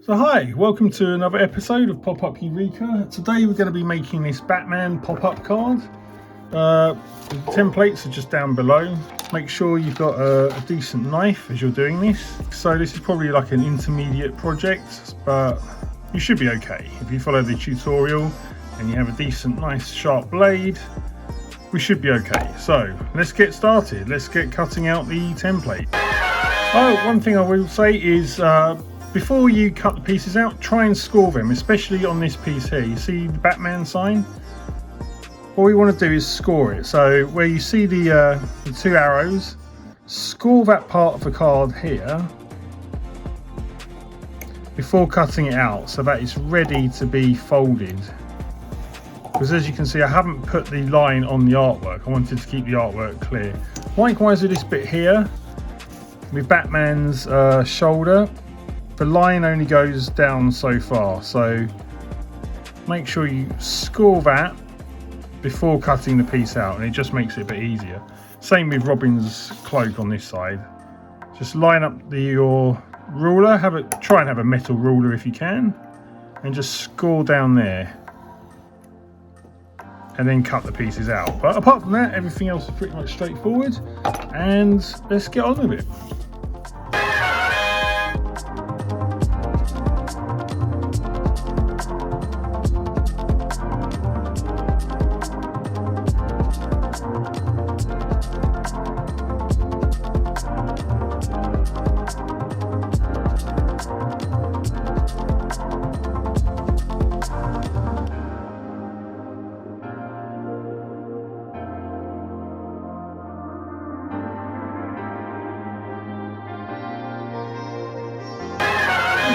So hi, welcome to another episode of Pop-Up Eureka. Today we're going to be making this Batman pop-up card. The templates are just down below. Make sure you've got a decent knife as you're doing this. So this is probably like an intermediate project, but you should be okay. If you follow the tutorial and you have a decent, nice, sharp blade, we should be okay. So let's get started. Let's get cutting out the template. Oh, one thing I will say is before you cut the pieces out, try and score them, especially on this piece here. You see the Batman sign? All we want to do is score it. So where you see the two arrows, score that part of the card here before cutting it out so that it's ready to be folded. Because as you can see, I haven't put the line on the artwork. I wanted to keep the artwork clear. Likewise with this bit here, with Batman's shoulder, the line only goes down so far, so make sure you score that before cutting the piece out, and it just makes it a bit easier. Same with Robin's cloak on this side. Just line up your ruler, try and have a metal ruler if you can, and just score down there, and then cut the pieces out. But apart from that, everything else is pretty much straightforward, and let's get on with it.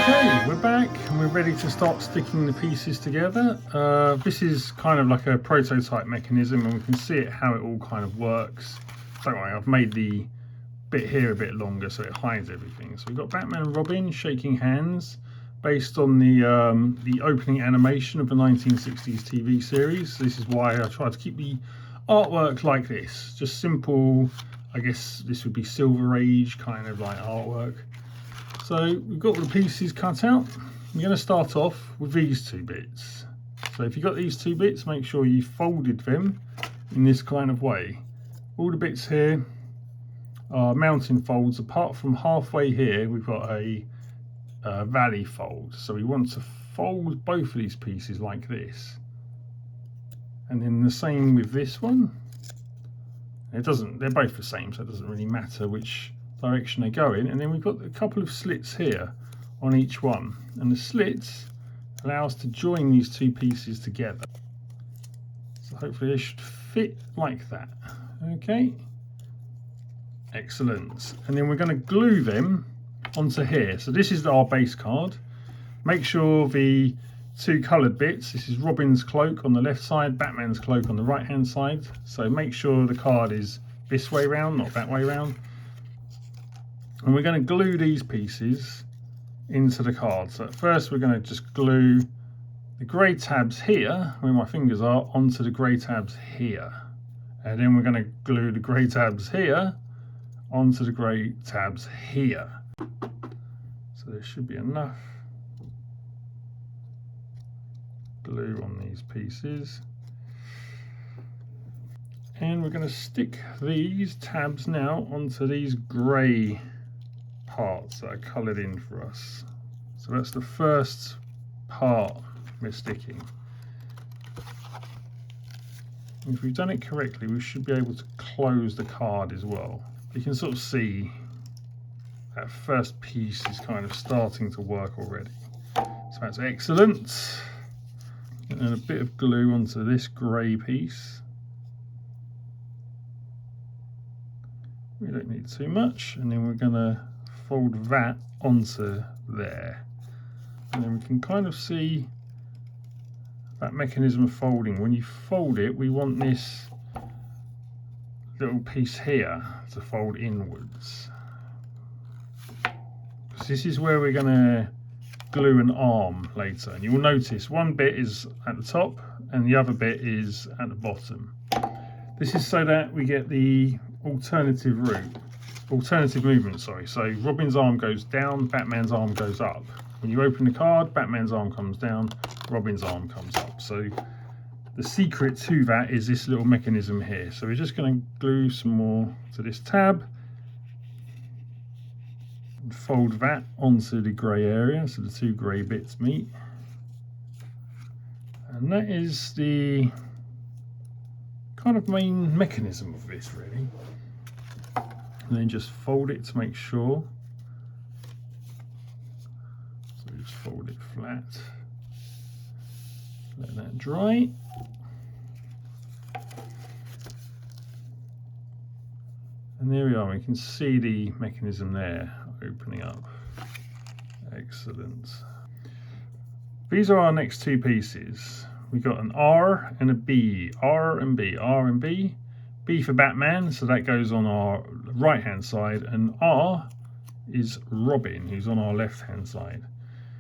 Okay, we're back and we're ready to start sticking the pieces together. This is kind of like a prototype mechanism, and we can see how it all kind of works. Don't worry, I've made the bit here a bit longer so it hides everything. So we've got Batman and Robin shaking hands based on the opening animation of the 1960s TV series. This is why I try to keep the artwork like this, just simple. I guess this would be Silver Age kind of like artwork. So we've got all the pieces cut out. I'm going to start off with these two bits. So if you've got these two bits, make sure you folded them in this kind of way. All the bits here are mountain folds. Apart from halfway here, we've got a valley fold. So we want to fold both of these pieces like this. And then the same with this one. They're both the same, so it doesn't really matter which direction they go in. And then we've got a couple of slits here on each one, and the slits allow us to join these two pieces together. So hopefully they should fit like that. Okay, excellent. And then we're going to glue them onto here. So this is our base card. Make sure the two coloured bits, this is Robin's cloak on the left side, Batman's cloak on the right hand side. So make sure the card is this way round, not that way round. And we're going to glue these pieces into the card. So at first we're going to just glue the grey tabs here, where my fingers are, onto the grey tabs here. And then we're going to glue the grey tabs here onto the grey tabs here. So there should be enough glue on these pieces. And we're going to stick these tabs now onto these grey parts that are coloured in for us. So that's the first part we're sticking. If we've done it correctly, we should be able to close the card as well. You can sort of see that first piece is kind of starting to work already. So that's excellent. And a bit of glue onto this grey piece. We don't need too much, and then we're going to fold that onto there, and then we can kind of see that mechanism of folding. When you fold it, we want this little piece here to fold inwards, because this is where we're going to glue an arm later, and you'll notice one bit is at the top and the other bit is at the bottom. This is so that we get the alternative movement, sorry. So Robin's arm goes down, Batman's arm goes up. When you open the card, Batman's arm comes down, Robin's arm comes up. So the secret to that is this little mechanism here. So we're just going to glue some more to this tab and fold that onto the grey area so the two grey bits meet. And that is the kind of main mechanism of this, really. And then just fold it to make sure. So just fold it flat. Let that dry. And there we are, we can see the mechanism there opening up. Excellent. These are our next two pieces. We've got an R and a B. R and B. R and B. B for Batman, so that goes on our right hand side, and R is Robin, who's on our left hand side.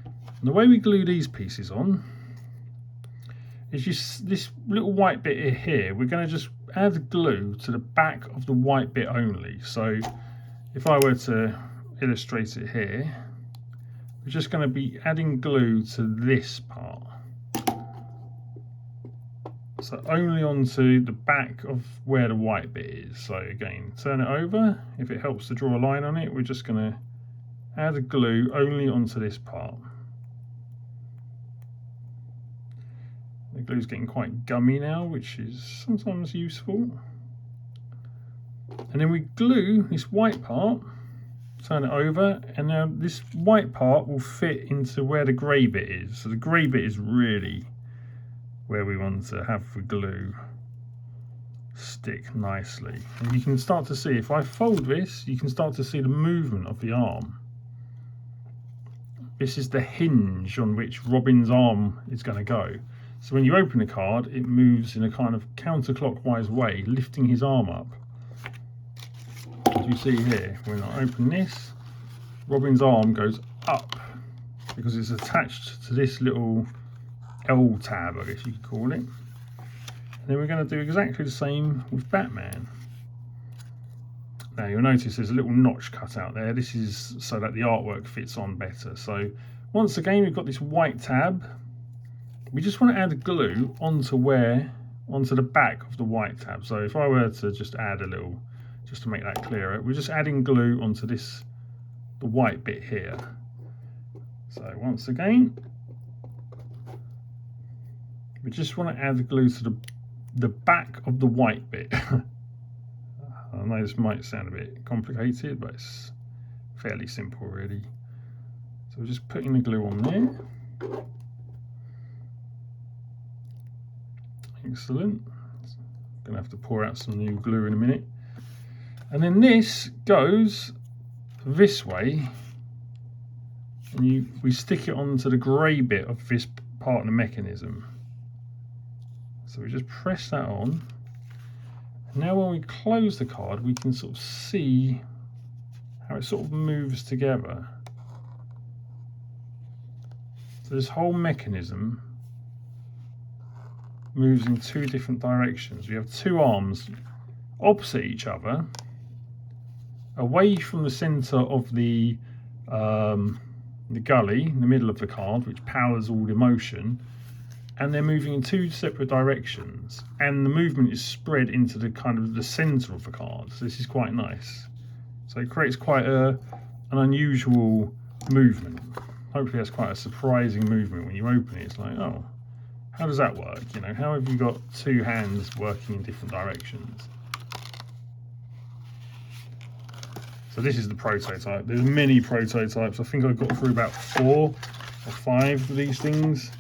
And the way we glue these pieces on is just this little white bit here. We're going to just add glue to the back of the white bit only. So if I were to illustrate it here, we're just going to be adding glue to this part. So only onto the back of where the white bit is. So again, turn it over. If it helps to draw a line on it, we're just going to add a glue only onto this part. The glue's getting quite gummy now, which is sometimes useful. And then we glue this white part, turn it over, and now this white part will fit into where the grey bit is. So the grey bit is really where we want to have the glue stick nicely. And you can start to see, if I fold this, you can start to see the movement of the arm. This is the hinge on which Robin's arm is going to go. So when you open the card, it moves in a kind of counterclockwise way, lifting his arm up. As you see here, when I open this, Robin's arm goes up because it's attached to this little L tab, I guess you could call it. And then we're going to do exactly the same with Batman. Now you'll notice there's a little notch cut out there. This is so that the artwork fits on better. So once again, we've got this white tab. We just want to add glue onto the back of the white tab. So if I were to just add a little, just to make that clearer, we're just adding glue onto the white bit here. So once again, we just want to add glue to the back of the white bit. I know this might sound a bit complicated, but it's fairly simple really. So we're just putting the glue on there. Excellent. Gonna have to pour out some new glue in a minute. And then this goes this way, and we stick it onto the grey bit of this part of the mechanism. So we just press that on. And now when we close the card, we can sort of see how it sort of moves together. So this whole mechanism moves in two different directions. We have two arms opposite each other, away from the center of the gully in the middle of the card, which powers all the motion, and they're moving in two separate directions, and the movement is spread into the kind of the center of the card. So this is quite nice. So it creates quite an unusual movement. Hopefully that's quite a surprising movement when you open it. It's like, oh, how does that work? You know, how have you got two hands working in different directions? So this is the prototype. There's many prototypes. I think I got through about 4 or 5 of these things.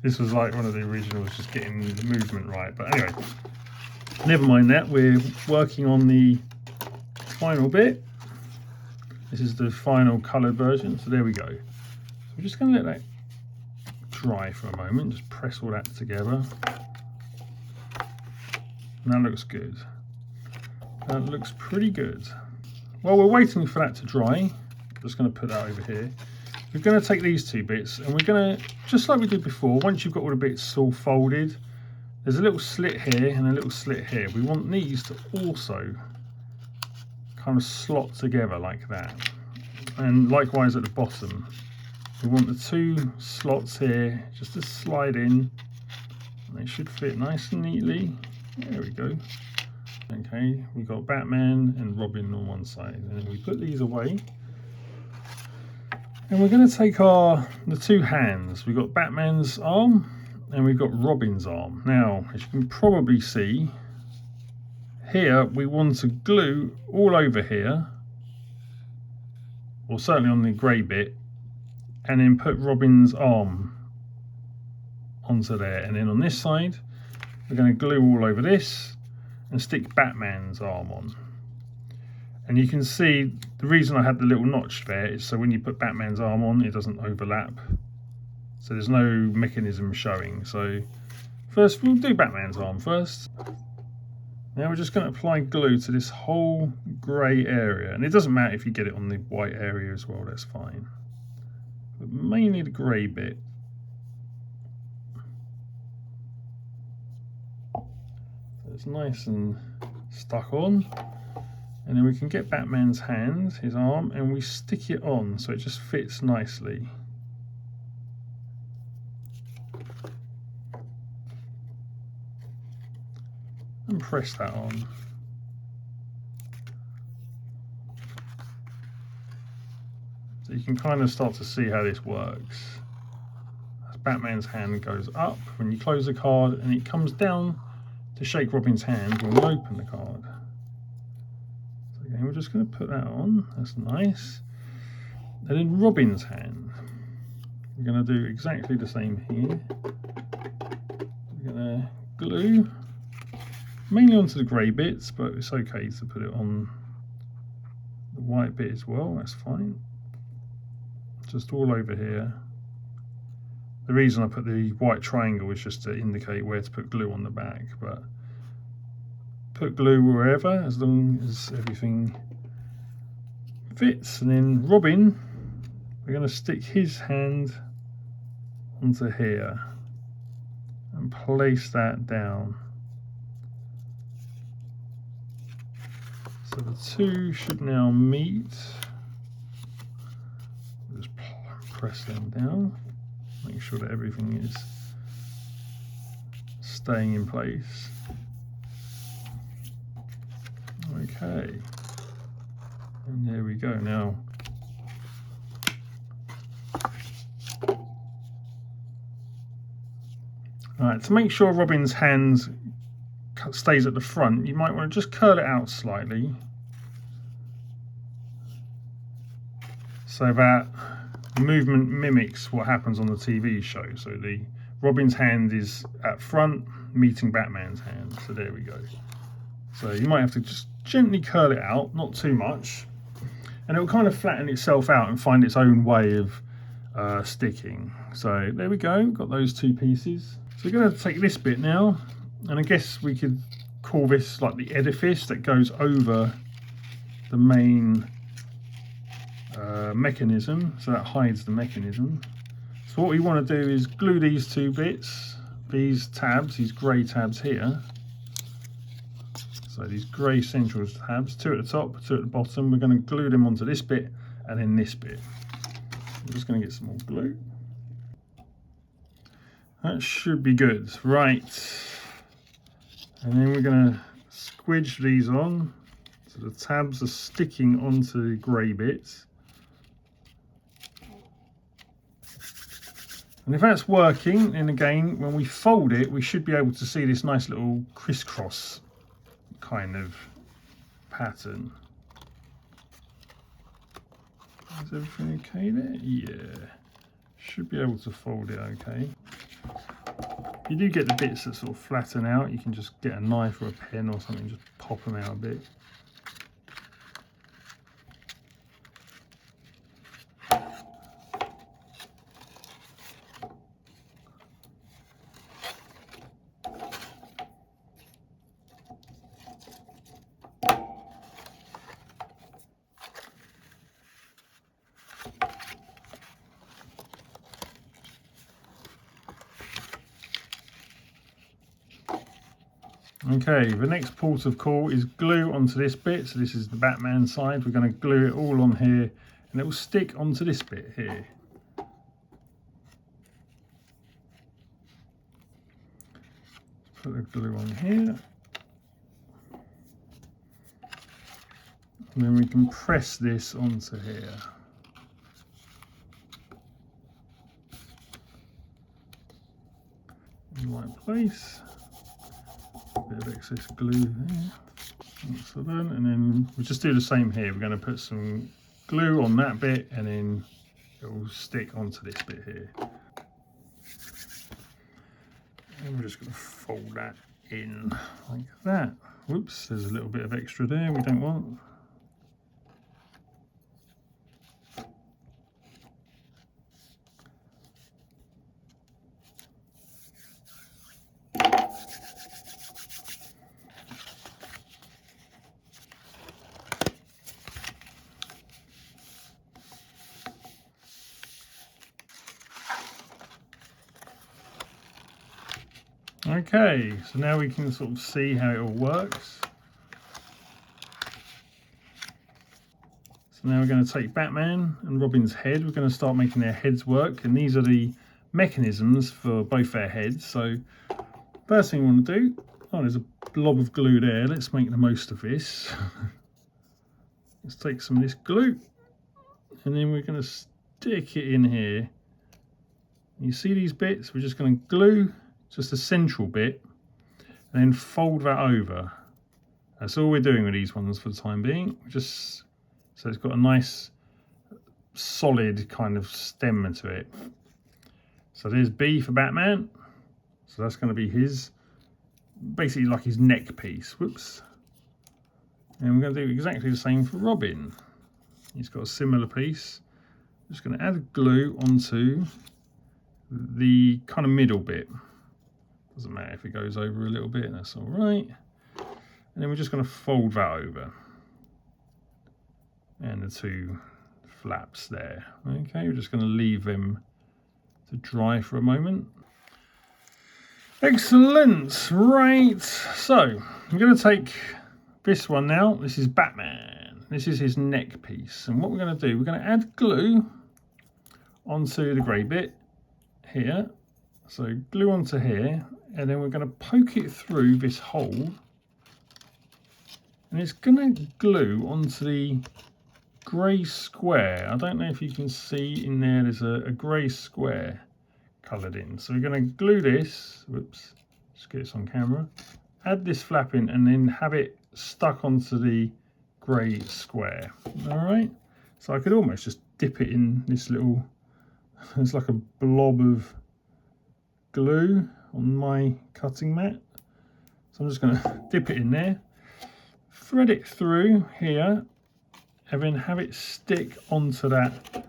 This was like one of the originals, just getting the movement right. But anyway, never mind that. We're working on the final bit. This is the final coloured version. So there we go. So we're just going to let that dry for a moment. Just press all that together. And that looks good. That looks pretty good. While we're waiting for that to dry, I'm just going to put that over here. We're going to take these two bits and we're going to, just like we did before, once you've got all the bits all folded, there's a little slit here and a little slit here. We want these to also kind of slot together like that. And likewise at the bottom. We want the two slots here just to slide in. They should fit nice and neatly. There we go. Okay, we've got Batman and Robin on one side. And then we put these away. And we're going to take the two hands. We've got Batman's arm and we've got Robin's arm. Now, as you can probably see, here we want to glue all over here, or certainly on the grey bit, and then put Robin's arm onto there. And then on this side, we're going to glue all over this and stick Batman's arm on. And you can see the reason I had the little notch there is so when you put Batman's arm on, it doesn't overlap. So there's no mechanism showing. So first we'll do Batman's arm first. Now we're just going to apply glue to this whole grey area. And it doesn't matter if you get it on the white area as well, that's fine. But mainly the grey bit. So it's nice and stuck on. And then we can get Batman's hand, his arm, and we stick it on so it just fits nicely. And press that on. So you can kind of start to see how this works. As Batman's hand goes up when you close the card, and it comes down to shake Robin's hand when we open the card. We're just going to put that on, that's nice. And then Robin's hand, we're going to do exactly the same here. We're going to glue, mainly onto the grey bits, but it's okay to put it on the white bit as well, that's fine. Just all over here. The reason I put the white triangle is just to indicate where to put glue on the back, but put glue wherever as long as everything fits. And then Robin, we're going to stick his hand onto here and place that down. So the two should now meet. Just press them down, make sure that everything is staying in place. Okay, and there we go. Now, alright, to make sure Robin's hand stays at the front, you might want to just curl it out slightly so that movement mimics what happens on the TV show. So the Robin's hand is at front meeting Batman's hand. So there we go. So you might have to just gently curl it out, not too much, and it will kind of flatten itself out and find its own way of sticking. So there we go, got those two pieces. So we're going to take this bit now, and I guess we could call this like the edifice that goes over the main mechanism, so that hides the mechanism. So what we want to do is glue these two bits, these tabs, these grey tabs here. So these grey central tabs, two at the top, two at the bottom, we're going to glue them onto this bit and then this bit. I'm just going to get some more glue. That should be good, right. And then we're going to squidge these on so the tabs are sticking onto the grey bits. And if that's working, then again, when we fold it, we should be able to see this nice little crisscross kind of pattern. Is everything okay there? Yeah. Should be able to fold it okay. If you do get the bits that sort of flatten out, you can just get a knife or a pen or something, just pop them out a bit. Okay, the next port of call is glue onto this bit. So this is the Batman side. We're going to glue it all on here and it will stick onto this bit here. Put the glue on here, and then we can press this onto here. In the right place. A bit of excess glue there. Excellent. And then we'll just do the same here. We're going to put some glue on that bit, and then it will stick onto this bit here. And we're just going to fold that in like that. Whoops, there's a little bit of extra there we don't want. Okay, so now we can sort of see how it all works. So now we're going to take Batman and Robin's head. We're going to start making their heads work, and these are the mechanisms for both their heads. So first thing we want to do, oh, there's a blob of glue there. Let's make the most of this. Let's take some of this glue, and then we're going to stick it in here. You see these bits? We're just going to glue just the central bit, and then fold that over. That's all we're doing with these ones for the time being. Just so it's got a nice solid kind of stem to it. So there's B for Batman. So that's going to be his, basically like his neck piece. Whoops. And we're going to do exactly the same for Robin. He's got a similar piece. Just going to add glue onto the kind of middle bit. Doesn't matter if it goes over a little bit, that's all right. And then we're just going to fold that over. And the two flaps there. Okay, we're just going to leave them to dry for a moment. Excellent. Right, so I'm going to take this one now. This is Batman. This is his neck piece. And what we're going to do, we're going to add glue onto the grey bit here. So glue onto here, and then we're going to poke it through this hole, and it's going to glue onto the grey square. I don't know if you can see in there, there's a grey square coloured in. So we're going to glue this, whoops, just get this on camera, add this flap in, and then have it stuck onto the grey square. All right, so I could almost just dip it in this little, there's like a blob of glue on my cutting mat. So I'm just going to dip it in there, thread it through here, and then have it stick onto that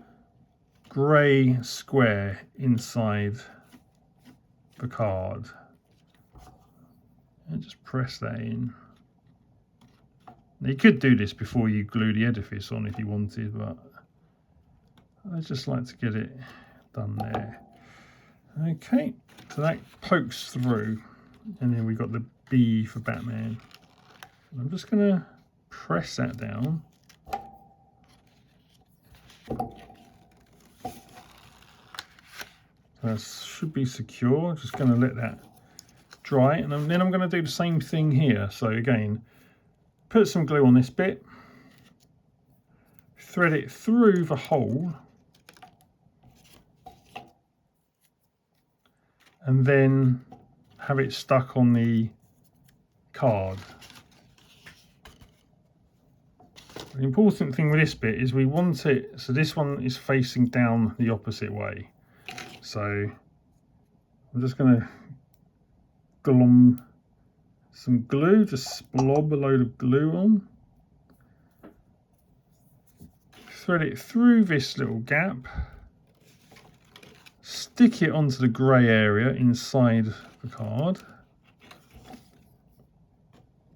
grey square inside the card. And just press that in. Now you could do this before you glue the edifice on if you wanted, but I just like to get it done there. Okay, so that pokes through, and then we've got the B for Batman. I'm just going to press that down. That should be secure. Just going to let that dry, and then I'm going to do the same thing here. So again, put some glue on this bit, thread it through the hole, and then have it stuck on the card. The important thing with this bit is we want it, so this one is facing down the opposite way. So I'm just going to glom some glue, just blob a load of glue on. Thread it through this little gap. Stick it onto the grey area inside the card.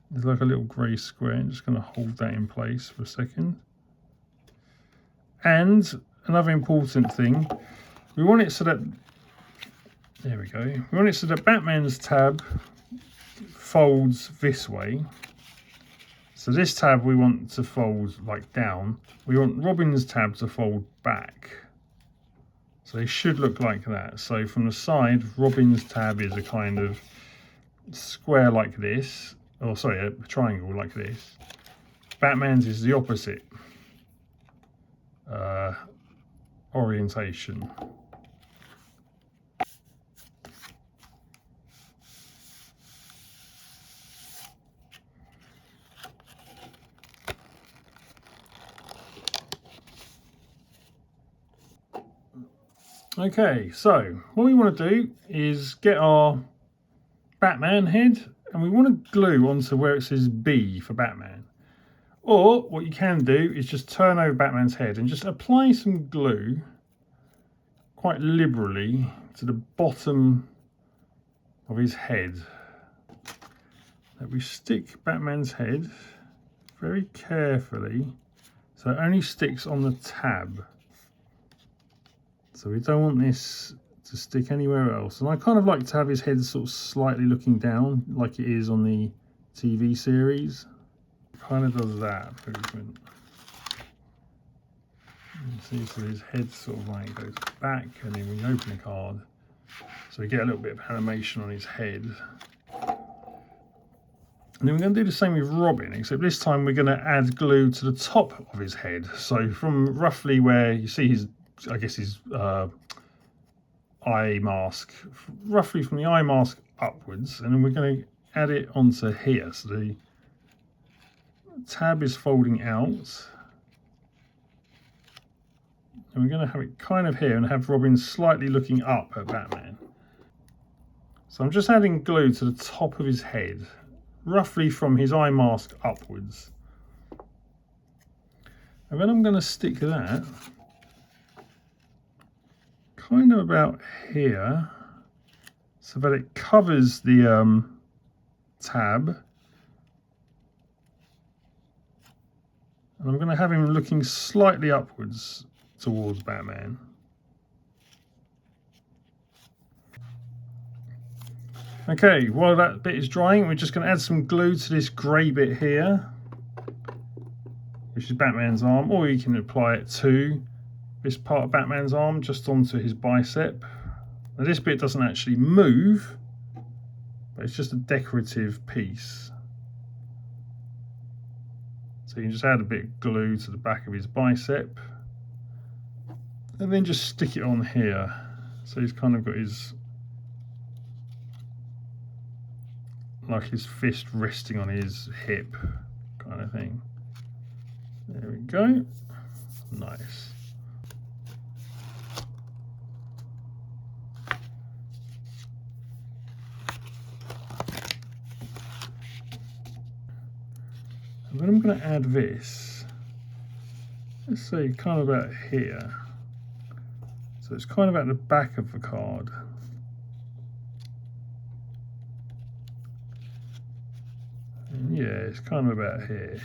There's like a little grey square. I'm just going to hold that in place for a second. And another important thing, we want it so that, there we go, we want it so that Batman's tab folds this way. So this tab we want to fold like down. We want Robin's tab to fold back. So they should look like that. So from the side, Robin's tab is a kind of square like this, or sorry, a triangle like this. Batman's is the opposite orientation. Okay, so what we want to do is get our Batman head and we want to glue onto where it says B for Batman. Or what you can do is just turn over Batman's head and just apply some glue quite liberally to the bottom of his head. That we stick Batman's head very carefully so it only sticks on the tab. So we don't want this to stick anywhere else. And I kind of like to have his head sort of slightly looking down like it is on the TV series. It kind of does that movement. You see, so his head sort of like goes back, and then when you open the card, so we get a little bit of animation on his head. And then we're going to do the same with Robin, except this time we're going to add glue to the top of his head. So from roughly where you see his, I guess his eye mask, roughly from the eye mask upwards, and then we're going to add it onto here. So the tab is folding out, and we're going to have it kind of here and have Robin slightly looking up at Batman. So I'm just adding glue to the top of his head, roughly from his eye mask upwards. And then I'm going to stick that kind of about here so that it covers the tab. And I'm going to have him looking slightly upwards towards Batman. Okay, while that bit is drying, we're just going to add some glue to this grey bit here, which is Batman's arm, or you can apply it to this part of Batman's arm, just onto his bicep. Now this bit doesn't actually move, but it's just a decorative piece. So you can just add a bit of glue to the back of his bicep, and then just stick it on here. So he's kind of got his, like his fist resting on his hip kind of thing. There we go. Nice. And then I'm going to add this, let's say kind of about here. So it's kind of at the back of the card. And yeah, it's kind of about here.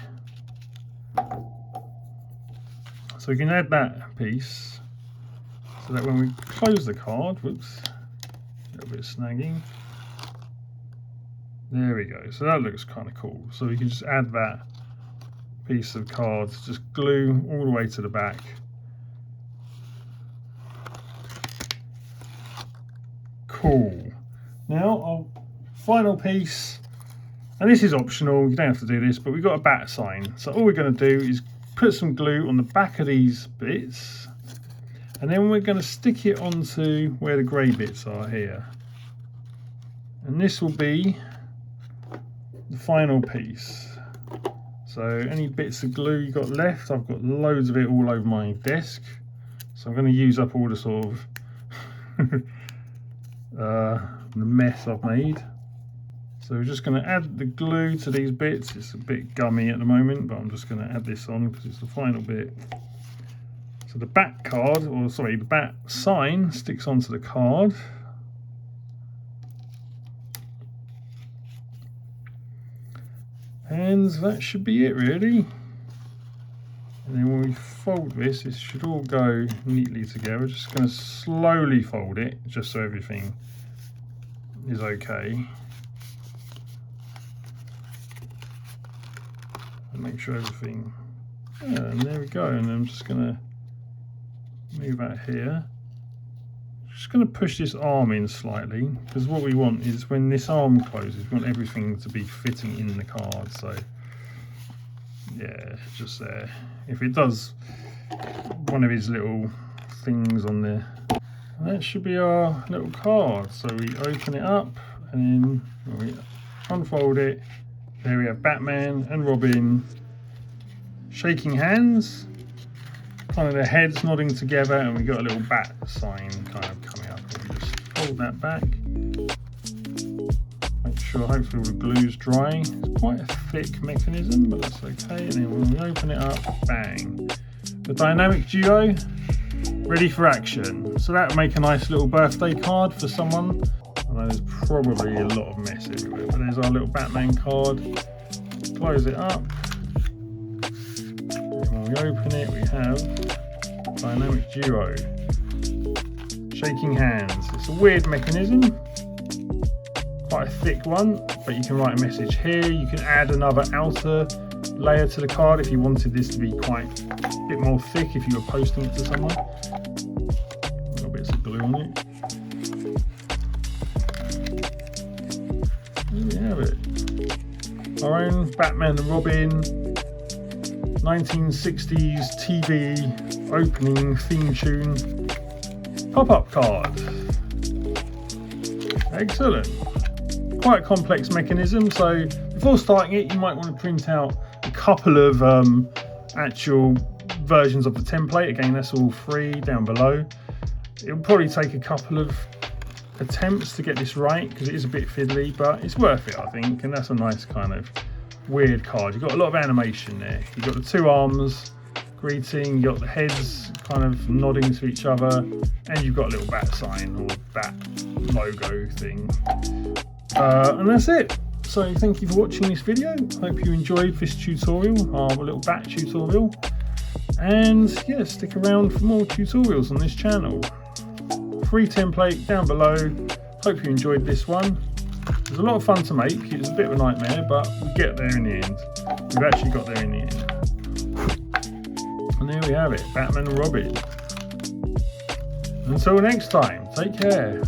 So we can add that piece so that when we close the card, whoops, a little bit of snagging. There we go. So that looks kind of cool. So we can just add that piece of card, just glue all the way to the back. Cool. Now our final piece, and this is optional, you don't have to do this, but we've got a bat sign. So all we're going to do is put some glue on the back of these bits, and then we're going to stick it onto where the grey bits are here. And this will be the final piece. So any bits of glue you got left, I've got loads of it all over my desk. So I'm going to use up all the sort of the mess I've made. So we're just going to add the glue to these bits. It's a bit gummy at the moment, but I'm just going to add this on because it's the final bit. So the bat card, or sorry, the bat sign sticks onto the card. And that should be it really. And then when we fold this, it should all go neatly together. Just going to slowly fold it, just so everything is okay. make sure everything, and there we go. And I'm just gonna move out here. Just gonna push this arm in slightly, because what we want is when this arm closes, we want everything to be fitting in the card. So yeah, just there. If it does one of his little things on there, that should be our little card. So we open it up and then we unfold it. There we have Batman and Robin shaking hands, kind of their heads nodding together, and we got a little bat sign kind of coming up. And we just fold that back. Make sure hopefully all the glue's dry. It's quite a thick mechanism, but that's okay. And then when we open it up, bang. The dynamic duo ready for action. So that would make a nice little birthday card for someone. I know there's probably a lot of mess everywhere, but there's our little Batman card. Close it up. And when we open it, we have dynamic duo. Shaking hands. It's a weird mechanism. Quite a thick one, but you can write a message here. You can add another outer layer to the card if you wanted this to be quite a bit more thick if you were posting it to someone. Little bits of glue on it. There we have it. Our own Batman and Robin 1960s TV opening theme tune pop-up card. Excellent. Quite a complex mechanism, so before starting it you might want to print out a couple of actual versions of the template. Again, that's all free down below. It'll probably take a couple of attempts to get this right because it is a bit fiddly, but it's worth it, I think. And that's a nice kind of weird card. You've got a lot of animation there. You've got the two arms greeting, you've got the heads kind of nodding to each other, and you've got a little bat sign or bat logo thing. And that's it. So thank you for watching this video. Hope you enjoyed this tutorial, our little bat tutorial. And yeah, stick around for more tutorials on this channel. Free template down below. Hope you enjoyed this one. It was a lot of fun to make. It was a bit of a nightmare, but we get there in the end. We've actually got there in the end. And there we have it, Batman and Robin. Until next time, take care.